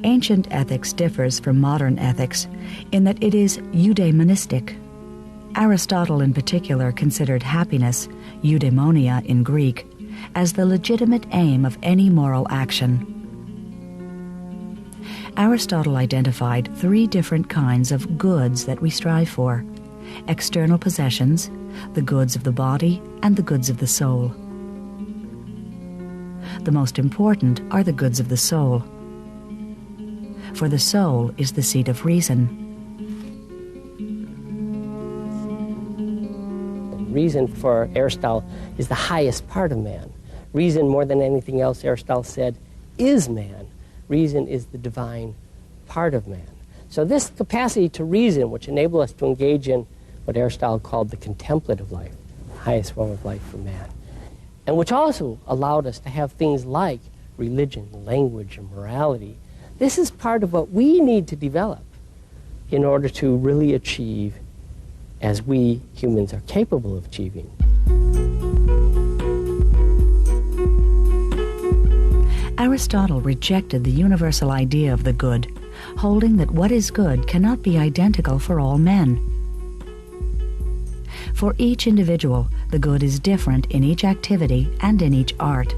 Ancient ethics differs from modern ethics in that it is eudaimonistic. Aristotle in particular considered happiness, eudaimonia in Greek, as the legitimate aim of any moral action. Aristotle identified three different kinds of goods that we strive for: external possessions, the goods of the body, and the goods of the soul. The most important are the goods of the soul, for the soul is the seat of reason. Reason for Aristotle is the highest part of man. Reason, more than anything else, Aristotle said, is man. Reason is the divine part of man. So this capacity to reason, which enables us to engage in what Aristotle called the contemplative life, the highest form of life for man, and which also allowed us to have things like religion, language, and morality. This is part of what we need to develop in order to really achieve as we humans are capable of achieving. Aristotle rejected the universal idea of the good, holding that what is good cannot be identical for all men. For each individual, the good is different in each activity and in each art.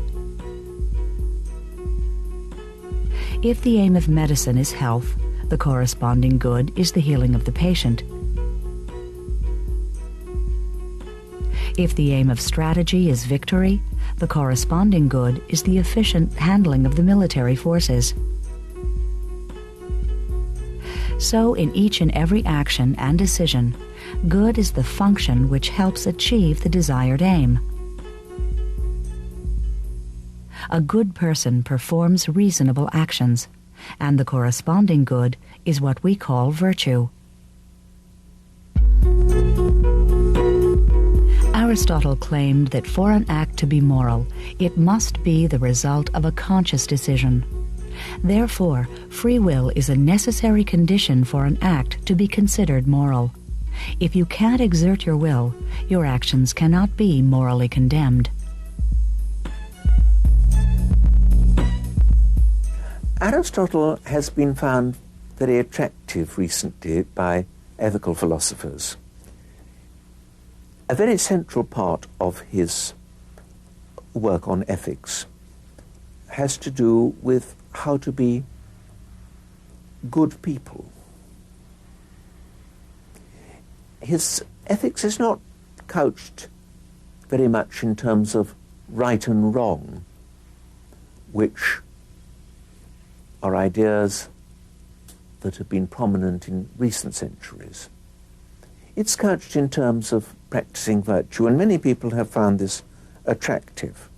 If the aim of medicine is health, the corresponding good is the healing of the patient. If the aim of strategy is victory, the corresponding good is the efficient handling of the military forces. So in each and every action and decision, good is the function which helps achieve the desired aim. A good person performs reasonable actions, and the corresponding good is what we call virtue. Aristotle claimed that for an act to be moral, it must be the result of a conscious decision. Therefore, free will is a necessary condition for an act to be considered moral. If you can't exert your will, your actions cannot be morally condemned. Aristotle has been found very attractive recently by ethical philosophers. A very central part of his work on ethics has to do with how to be good people. His ethics is not couched very much in terms of right and wrong, which are ideas that have been prominent in recent centuries. It's couched in terms of practicing virtue, and many people have found this attractive.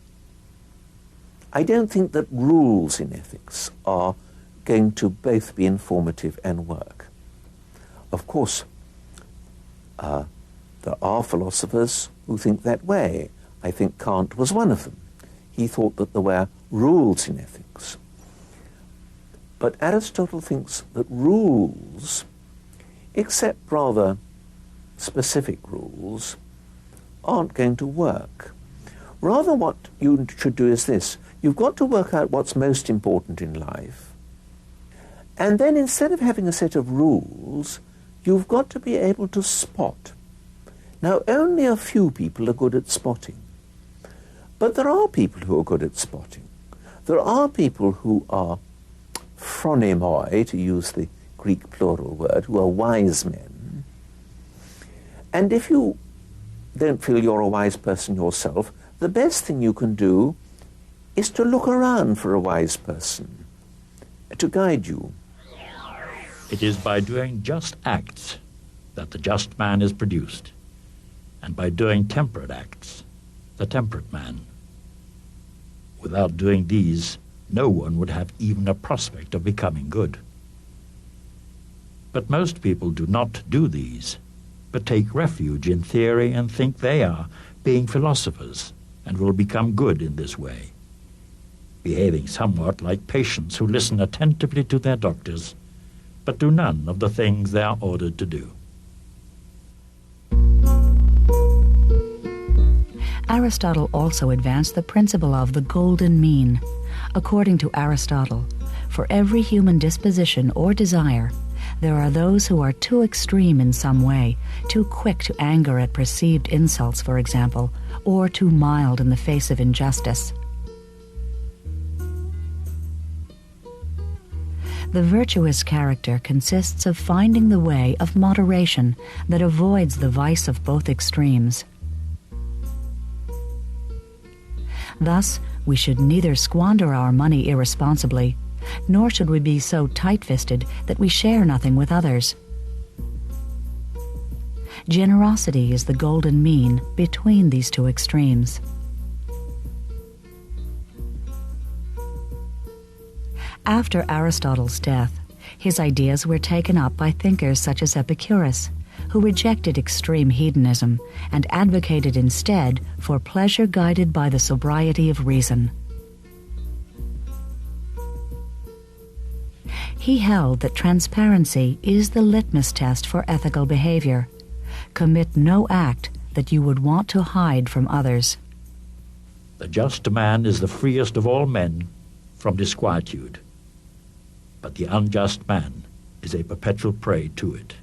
I don't think that rules in ethics are going to both be informative and work. Of course, there are philosophers who think that way. I think Kant was one of them. He thought that there were rules in ethics. But Aristotle thinks that rules, except rather specific rules, aren't going to work. Rather, what you should do is this. You've got to work out what's most important in life, and then instead of having a set of rules, you've got to be able to spot. Now, only a few people are good at spotting, but there are people who are good at spotting. There are people who are phronemoi, to use the Greek plural word, who are wise men. And if you don't feel you're a wise person yourself, the best thing you can do is to look around for a wise person to guide you. It is by doing just acts that the just man is produced, and by doing temperate acts, the temperate man. Without doing these, no one would have even a prospect of becoming good. But most people do not do these, but take refuge in theory and think they are being philosophers and will become good in this way, behaving somewhat like patients who listen attentively to their doctors, but do none of the things they are ordered to do. Aristotle also advanced the principle of the golden mean. According to Aristotle, for every human disposition or desire, there are those who are too extreme in some way, too quick to anger at perceived insults, for example, or too mild in the face of injustice. The virtuous character consists of finding the way of moderation that avoids the vice of both extremes. Thus, we should neither squander our money irresponsibly, nor should we be so tight-fisted that we share nothing with others. Generosity is the golden mean between these two extremes. After Aristotle's death, his ideas were taken up by thinkers such as Epicurus, who rejected extreme hedonism and advocated instead for pleasure guided by the sobriety of reason. He held that transparency is the litmus test for ethical behavior. Commit no act that you would want to hide from others. The just man is the freest of all men from disquietude, but the unjust man is a perpetual prey to it.